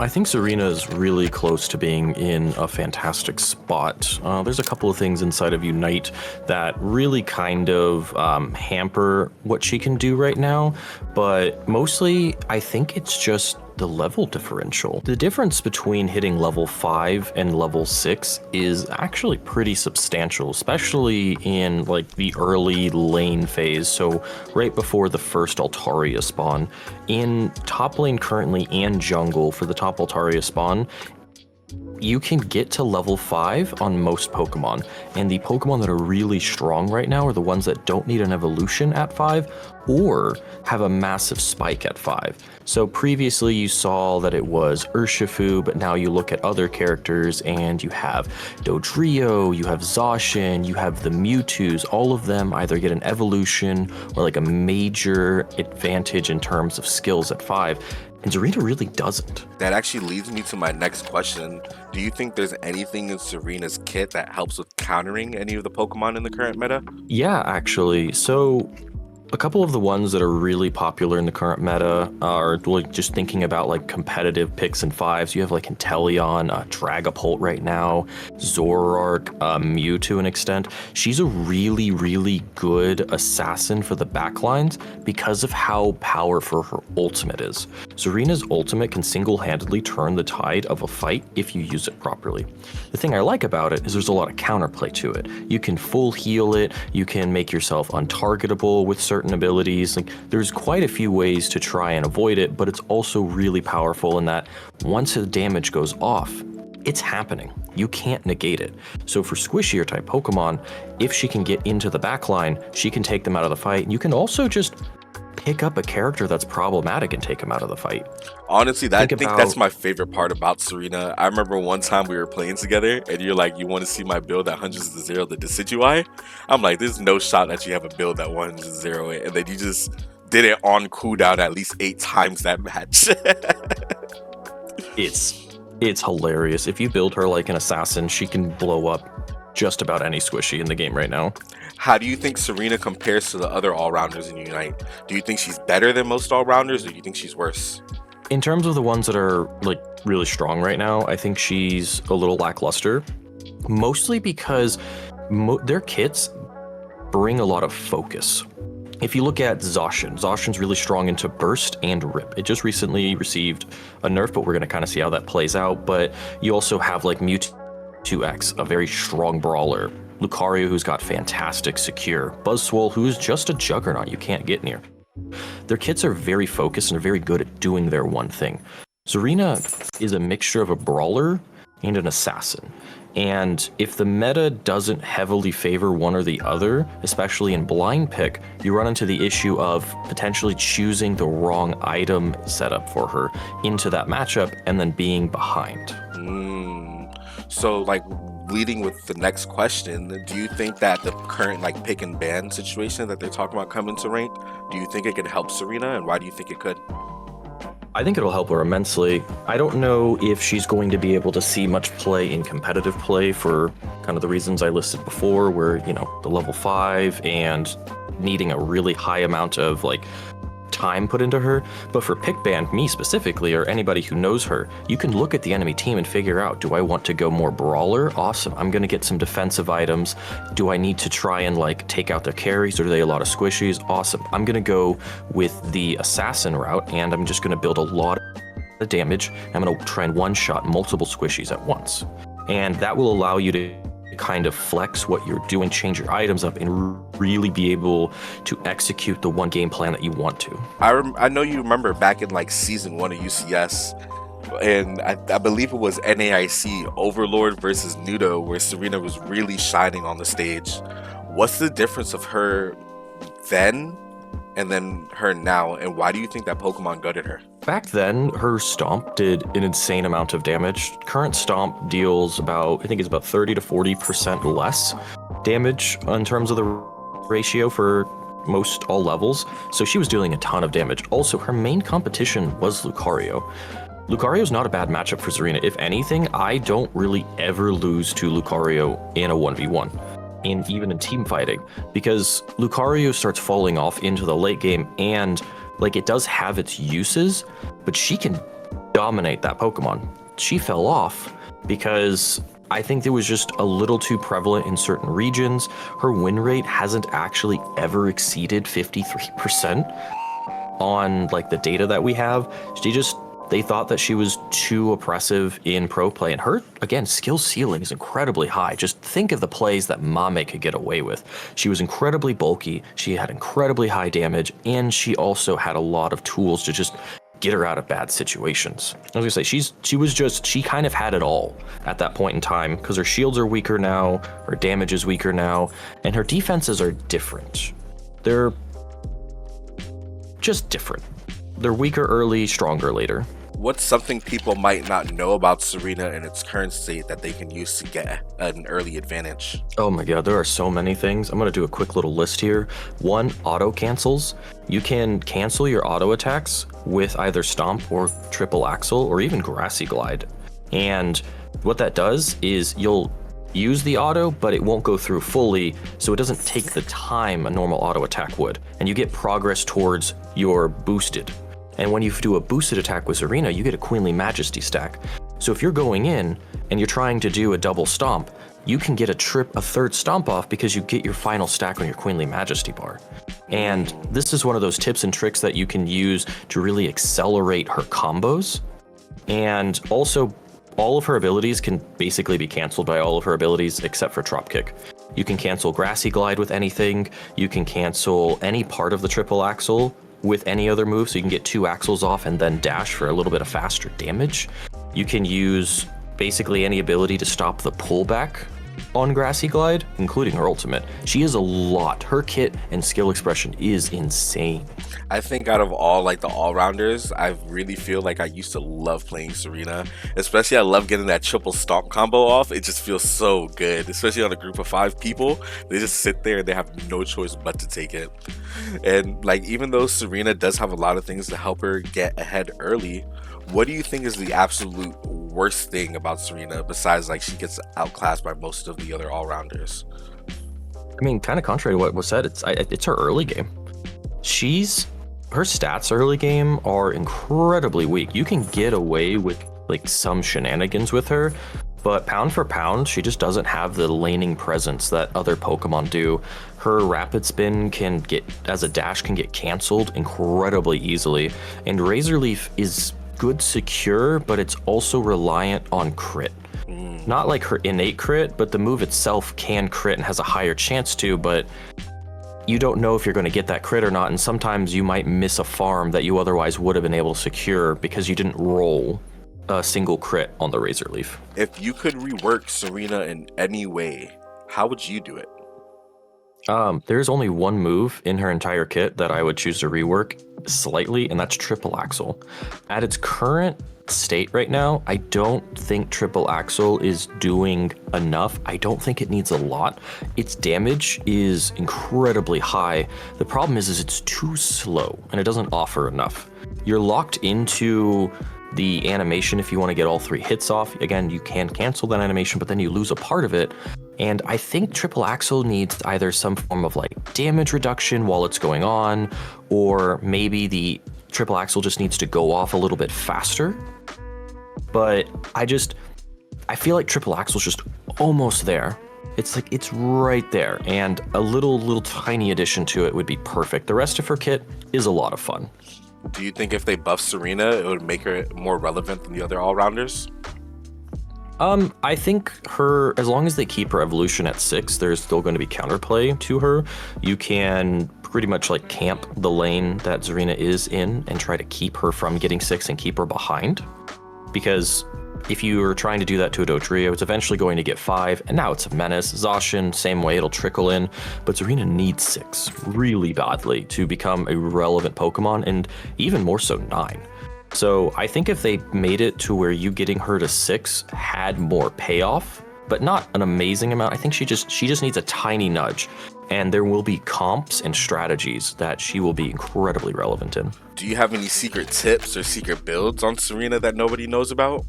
I think Serena is really close to being in a fantastic spot. There's a couple of things inside of Unite that really kind of hamper what she can do right now, but mostly I think it's just the level differential. The difference between hitting level 5 and level 6 is actually pretty substantial, especially in like the early lane phase, so right before the first Altaria spawn. In top lane currently and jungle for the top Altaria spawn, you can get to level 5 on most Pokemon, and the Pokemon that are really strong right now are the ones that don't need an evolution at 5 or have a massive spike at 5. So previously you saw that it was Urshifu, but now you look at other characters and you have Dodrio, you have Zacian, you have the Mewtwo's, all of them either get an evolution or like a major advantage in terms of skills at 5. And Serena really doesn't. That actually leads me to my next question. Do you think there's anything in Serena's kit that helps with countering any of the Pokemon in the current meta? Yeah, actually. So a couple of the ones that are really popular in the current meta are like just thinking about like competitive picks and fives. You have like Inteleon, Dragapult right now, Zoroark, Mew to an extent. She's a really, really good assassin for the backlines because of how powerful her ultimate is. Serena's ultimate can single-handedly turn the tide of a fight if you use it properly. The thing I like about it is there's a lot of counterplay to it. You can full heal it, you can make yourself untargetable with certain abilities. Like, there's quite a few ways to try and avoid it, but it's also really powerful in that once the damage goes off, it's happening. You can't negate it. So for squishier type Pokemon, if she can get into the backline, she can take them out of the fight. And you can also just pick up a character that's problematic and take them out of the fight. Honestly, I think that's my favorite part about Serena. I remember one time we were playing together and you're like, you want to see my build that 100-0 the Decidueye? I'm like, there's no shot that you have a build that 100-0 it. And then you just did it on cooldown at least 8 times that match. It's hilarious. If you build her like an assassin, she can blow up just about any squishy in the game right now. How do you think Serena compares to the other all-rounders in Unite? Do you think she's better than most all-rounders, or do you think she's worse? In terms of the ones that are like really strong right now, I think she's a little lackluster, mostly because their kits bring a lot of focus. If you look at Zacian's really strong into Burst and Rip. It just recently received a nerf, but we're going to kind of see how that plays out. But you also have like Mewtwo, a very strong brawler. Lucario, who's got fantastic secure. Buzzwole, who's just a juggernaut you can't get near. Their kits are very focused and are very good at doing their one thing. Serena is a mixture of a brawler and an assassin. And if the meta doesn't heavily favor one or the other, especially in blind pick, you run into the issue of potentially choosing the wrong item setup for her into that matchup and then being behind. So like leading with the next question, do you think that the current like pick and ban situation that they're talking about coming to ranked, do you think it could help Serena, and why do you think it could? I think it'll help her immensely. I don't know if she's going to be able to see much play in competitive play for kind of the reasons I listed before, where, you know, the level 5 and needing a really high amount of like time put into her. But for pick ban, me specifically, or anybody who knows her, you can look at the enemy team and figure out, do I want to go more brawler? Awesome, I'm gonna get some defensive items. Do I need to try and like take out their carries, or are they a lot of squishies? Awesome, I'm gonna go with the assassin route, and I'm just gonna build a lot of damage. I'm gonna try and one-shot multiple squishies at once. And that will allow you to kind of flex what you're doing, change your items up, and really be able to execute the one game plan that you want to. I know you remember back in like season 1 of UCS, and I believe it was NAIC Overlord versus Nudo, where Serena was really shining on the stage. What's the difference of her then and then her now, and why do you think that Pokemon gutted her? Back then, her Stomp did an insane amount of damage. Current Stomp deals about, I think it's about 30 to 40% less damage in terms of the ratio for most all levels. So she was dealing a ton of damage. Also, her main competition was Lucario. Lucario's not a bad matchup for Serena. If anything, I don't really ever lose to Lucario in a 1v1. And even in team fighting, because Lucario starts falling off into the late game, and like it does have its uses, but she can dominate that Pokemon. She fell off because I think it was just a little too prevalent in certain regions. Her win rate hasn't actually ever exceeded 53% on like the data that we have. They thought that she was too oppressive in pro play, and her, again, skill ceiling is incredibly high. Just think of the plays that Mame could get away with. She was incredibly bulky, she had incredibly high damage, and she also had a lot of tools to just get her out of bad situations. I was gonna say, she kind of had it all at that point in time, because her shields are weaker now, her damage is weaker now, and her defenses are different. They're just different. They're weaker early, stronger later. What's something people might not know about Tsareena in its current state that they can use to get an early advantage? Oh my god, there are so many things. I'm gonna do a quick little list here. One, auto cancels. You can cancel your auto attacks with either Stomp or Triple Axle or even Grassy Glide. And what that does is you'll use the auto, but it won't go through fully, so it doesn't take the time a normal auto attack would. And you get progress towards your boosted. And when you do a boosted attack with Serena, you get a Queenly Majesty stack. So if you're going in and you're trying to do a double stomp, you can get a third stomp off because you get your final stack on your Queenly Majesty bar. And this is one of those tips and tricks that you can use to really accelerate her combos. And also, all of her abilities can basically be canceled by all of her abilities except for Dropkick. You can cancel Grassy Glide with anything. You can cancel any part of the Triple Axle with any other move, so you can get 2 axles off and then dash for a little bit of faster damage. You can use basically any ability to stop the pullback on Grassy Glide, including her ultimate. She is a lot. Her kit and skill expression is insane. I think out of all like the all-rounders, I really feel like I used to love playing Serena. Especially I love getting that triple stomp combo off. It just feels so good, especially on a group of 5 people. They just sit there and they have no choice but to take it. And like, even though Serena does have a lot of things to help her get ahead early, what do you think is the absolute worst thing about Serena besides like she gets outclassed by most of the other all-rounders? I mean, kind of contrary to what was said, it's her early game. Her stats early game are incredibly weak. You can get away with like some shenanigans with her, but pound for pound, she just doesn't have the laning presence that other Pokemon do. Her rapid spin as a dash can get canceled incredibly easily, and Razor Leaf is good secure, but it's also reliant on crit. Not like her innate crit, but the move itself can crit and has a higher chance to, but you don't know if you're going to get that crit or not, and sometimes you might miss a farm that you otherwise would have been able to secure because you didn't roll a single crit on the Razor Leaf. If you could rework Serena in any way, how would you do it? There's only one move in her entire kit that I would choose to rework slightly, and that's Triple Axle. At its current state right now, I don't think Triple Axle is doing enough. I don't think it needs a lot. Its damage is incredibly high. The problem is it's too slow and it doesn't offer enough. You're locked into the animation if you want to get all 3 hits off. Again, you can cancel that animation, but then you lose a part of it. And I think Triple Axle needs either some form of like damage reduction while it's going on, or maybe the Triple Axle just needs to go off a little bit faster. But I feel like Triple Axle's just almost there. It's like, it's right there, and a little tiny addition to it would be perfect. The rest of her kit is a lot of fun. Do you think if they buff Serena, it would make her more relevant than the other all-rounders? I think as long as they keep her evolution at 6, there's still going to be counterplay to her. You can pretty much like camp the lane that Serena is in and try to keep her from getting 6 and keep her behind. Because if you are trying to do that to a Dodrio, it's eventually going to get 5, and now it's a Menace. Zacian, same way, it'll trickle in. But Serena needs 6 really badly to become a relevant Pokemon, and even more so 9. So I think if they made it to where you getting her to 6 had more payoff, but not an amazing amount, I think she just needs a tiny nudge. And there will be comps and strategies that she will be incredibly relevant in. Do you have any secret tips or secret builds on Serena that nobody knows about?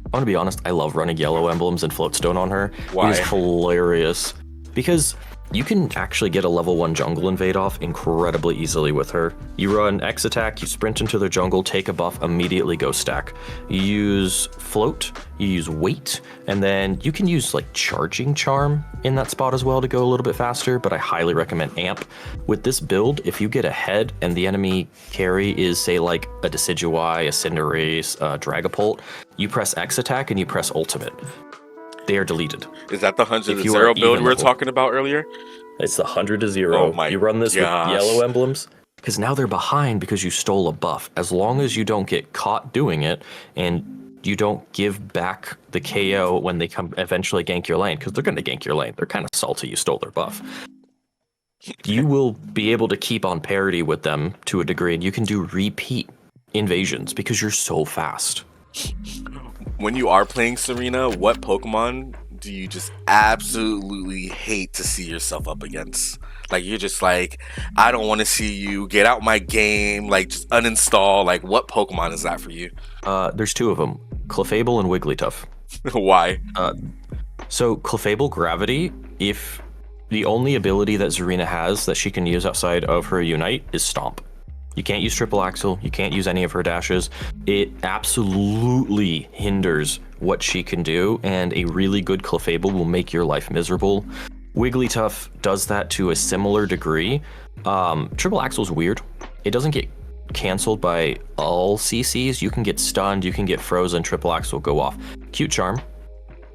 I'm gonna be honest, I love running yellow emblems and floatstone on her. Why? It is hilarious. Because You can actually get a level 1 jungle invade off incredibly easily with her. You run X attack, you sprint into their jungle, take a buff, immediately go stack. You use float, you use weight, and then you can use like charging charm in that spot as well to go a little bit faster, but I highly recommend amp. With this build, if you get ahead and the enemy carry is say like a Decidueye, a Cinderace, a Dragapult, you press X attack and you press ultimate. They are deleted. Is that the 100-0 build we were talking about earlier? It's the 100-0. Oh my You run this gosh. with yellow emblems, because now they're behind because you stole a buff. As long as you don't get caught doing it, and you don't give back the KO when they come eventually gank your lane, because they're going to gank your lane. They're kind of salty you stole their buff. You will be able to keep on parity with them to a degree, and you can do repeat invasions because you're so fast. When you are playing Serena, what Pokemon do you just absolutely hate to see yourself up against? Like, you're just like, I don't want to see you, get out my game, like, just uninstall. Like, what Pokemon is that for you? There's 2 of them, Clefable and Wigglytuff. Why? So Clefable Gravity, if the only ability that Tsareena has that she can use outside of her Unite is Stomp. You can't use Triple Axle, you can't use any of her dashes. It absolutely hinders what she can do, and a really good Clefable will make your life miserable. Wigglytuff does that to a similar degree. Triple Axle's weird. It doesn't get canceled by all CCs. You can get stunned, you can get frozen, Triple Axle will go off. Cute Charm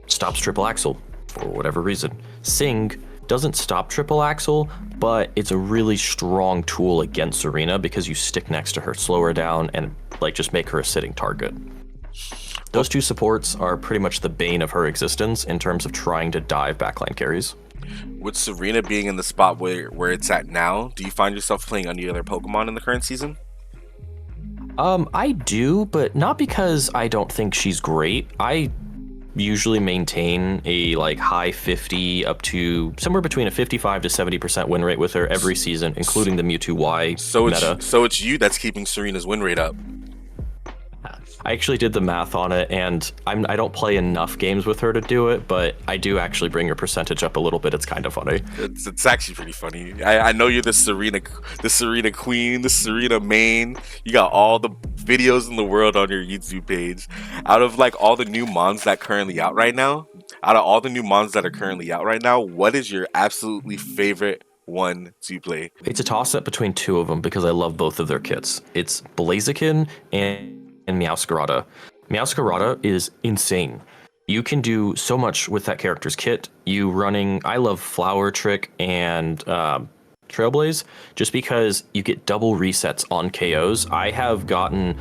stops Triple Axle for whatever reason. Sing doesn't stop Triple Axle, but it's a really strong tool against Serena because you stick next to her, slow her down, and like just make her a sitting target. Those 2 supports are pretty much the bane of her existence in terms of trying to dive backline carries. With Serena being in the spot where it's at now, do you find yourself playing any other Pokemon in the current season? I do, but not because I don't think she's great. I usually maintain a like high 50 up to somewhere between a 55 to 70% win rate with her every season, including the Mewtwo Y meta. So it's you that's keeping Serena's win rate up. I actually did the math on it, and I don't play enough games with her to do it, but I do actually bring her percentage up a little bit. It's kind of funny. It's actually pretty funny. I know you're the Serena queen, the Serena main. You got all the videos in the world on your YouTube page. Out of like all the new mons that are currently out right now, what is your absolutely favorite one to play? It's a toss-up between 2 of them because I love both of their kits. It's Blaziken and Meowscarada. Meowscarada is insane. You can do so much with that character's kit. I love Flower Trick and Trailblaze just because you get double resets on KOs. I have gotten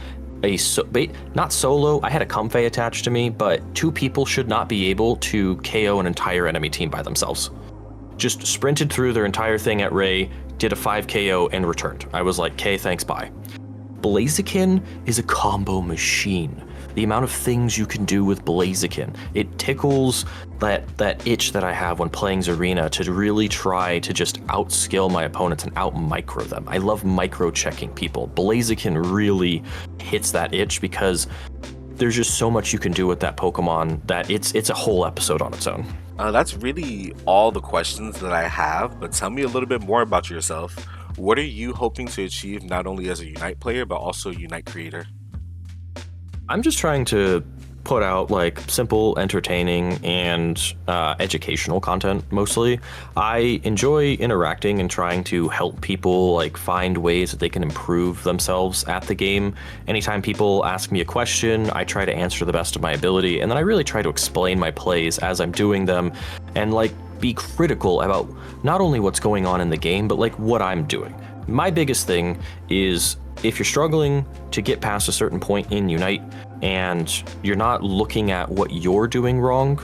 not solo, I had a Comfey attached to me, but 2 people should not be able to KO an entire enemy team by themselves. Just sprinted through their entire thing at Ray, did a 5 KO and returned. I was like, okay, thanks, bye. Blaziken is a combo machine. The amount of things you can do with Blaziken, it tickles that itch that I have when playing Serena to really try to just outskill my opponents and out-micro them. I love micro-checking people. Blaziken really hits that itch because there's just so much you can do with that Pokemon that it's a whole episode on its own. That's really all the questions that I have, but tell me a little bit more about yourself. What are you hoping to achieve not only as a Unite player, but also a Unite creator? I'm just trying to put out like simple, entertaining, and educational content mostly. I enjoy interacting and trying to help people like find ways that they can improve themselves at the game. Anytime people ask me a question, I try to answer the best of my ability, and then I really try to explain my plays as I'm doing them and like be critical about not only what's going on in the game, but like what I'm doing. My biggest thing is if you're struggling to get past a certain point in Unite and you're not looking at what you're doing wrong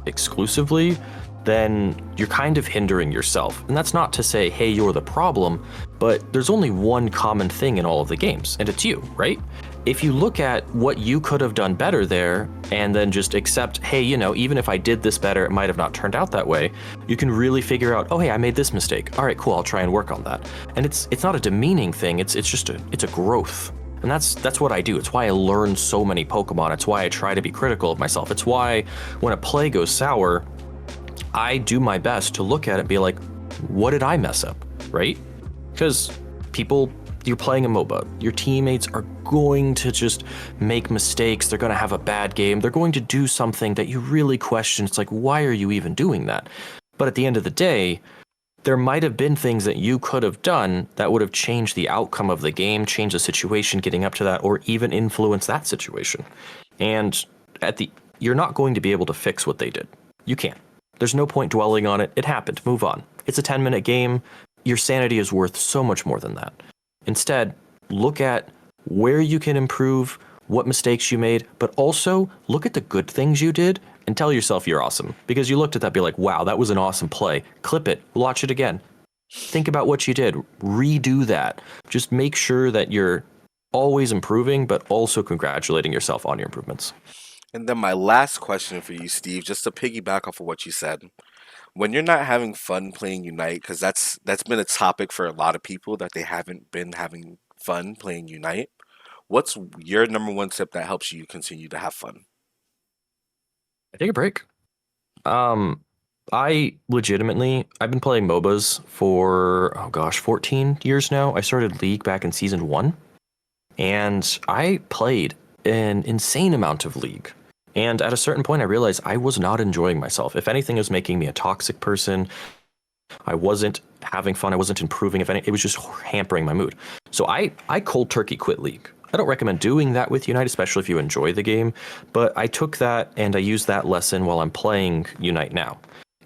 exclusively, then you're kind of hindering yourself. And that's not to say, hey, you're the problem, but there's only one common thing in all of the games, and it's you, right? If you look at what you could have done better there and then just accept, hey, you know, even if I did this better, it might have not turned out that way, you can really figure out, oh, hey, I made this mistake. All right, cool, I'll try and work on that. And it's not a demeaning thing, it's a growth. And that's what I do. It's why I learn so many Pokemon. It's why I try to be critical of myself. It's why when a play goes sour, I do my best to look at it and be like, what did I mess up, right? Because you're playing a MOBA. Your teammates are going to just make mistakes. They're going to have a bad game. They're going to do something that you really question. It's like, why are you even doing that? But at the end of the day, there might have been things that you could have done that would have changed the outcome of the game, changed the situation getting up to that, or even influenced that situation. And you're not going to be able to fix what they did. You can't. There's no point dwelling on it. It happened. Move on. It's a 10-minute game. Your sanity is worth so much more than that. Instead, look at where you can improve, what mistakes you made, but also look at the good things you did and tell yourself you're awesome. Because you looked at that, be like, wow, that was an awesome play. Clip it, watch it again. Think about what you did, redo that. Just make sure that you're always improving, but also congratulating yourself on your improvements. And then my last question for you, Steve, just to piggyback off of what you said. When you're not having fun playing Unite, because that's been a topic for a lot of people that they haven't been having fun playing Unite. What's your number one tip that helps you continue to have fun? I take a break. I've been playing MOBAs for, 14 years now. I started League back in season 1, and I played an insane amount of League. And at a certain point, I realized I was not enjoying myself. If anything, it was making me a toxic person. I wasn't having fun. I wasn't improving. If anything, it was just hampering my mood. So I cold turkey quit League. I don't recommend doing that with Unite, especially if you enjoy the game. But I took that and I used that lesson while I'm playing Unite now.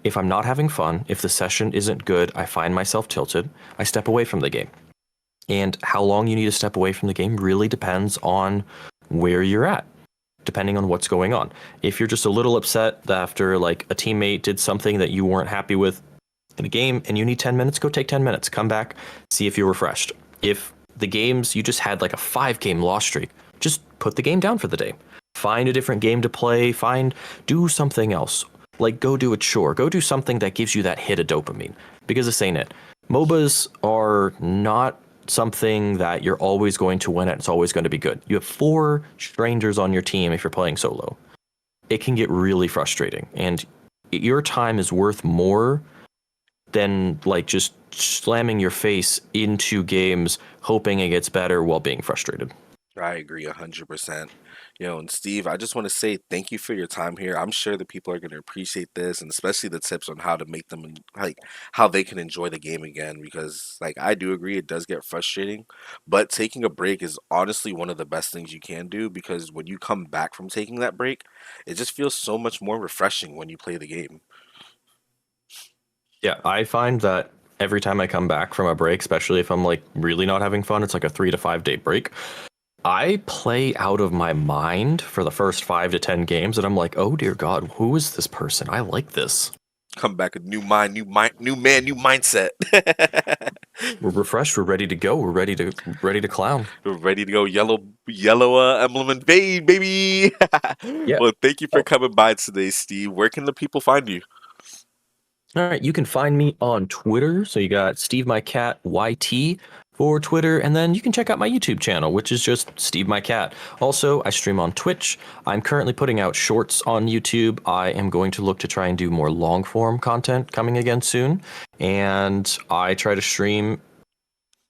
If I'm not having fun, if the session isn't good, I find myself tilted, I step away from the game. And how long you need to step away from the game really depends on where you're at, depending on what's going on. If you're just a little upset after like a teammate did something that you weren't happy with in a game and you need 10 minutes, go take 10 minutes, come back, see if you're refreshed. If the games you just had like a 5-game loss streak, just put the game down for the day. Find a different game to play, do something else. Like go do a chore, go do something that gives you that hit of dopamine. Because this ain't it. MOBAs are not something that you're always going to win at, it's always going to be good. You have 4 strangers on your team if you're playing solo. It can get really frustrating, and your time is worth more than like just slamming your face into games hoping it gets better while being frustrated. I agree 100%. And Steve, I just want to say thank you for your time here. I'm sure the people are going to appreciate this, and especially the tips on how to make them like how they can enjoy the game again. Because like I do agree, it does get frustrating, but taking a break is honestly one of the best things you can do. Because when you come back from taking that break, it just feels so much more refreshing when you play the game. Yeah, I find that every time I come back from a break, especially if I'm like really not having fun, it's like a 3 to 5 day break. I play out of my mind for the first 5 to 10 games, and I'm like, oh dear God, who is this person? I like this. Come back a new mind, new man, new mindset. We're refreshed. We're ready to go. We're ready to clown. We're ready to go yellow emblem invade, baby. Yeah. Well, thank you for coming by today, Steve. Where can the people find you? All right, you can find me on Twitter. So you got Steve My Cat YT for Twitter, and then you can check out my YouTube channel, which is just Steve My Cat. Also, I stream on Twitch. I'm currently putting out shorts on YouTube. I am going to look to try and do more long form content coming again soon, and I try to stream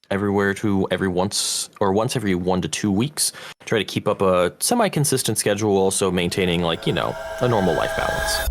once every 1 to 2 weeks. Try to keep up a semi-consistent schedule, also maintaining a normal life balance.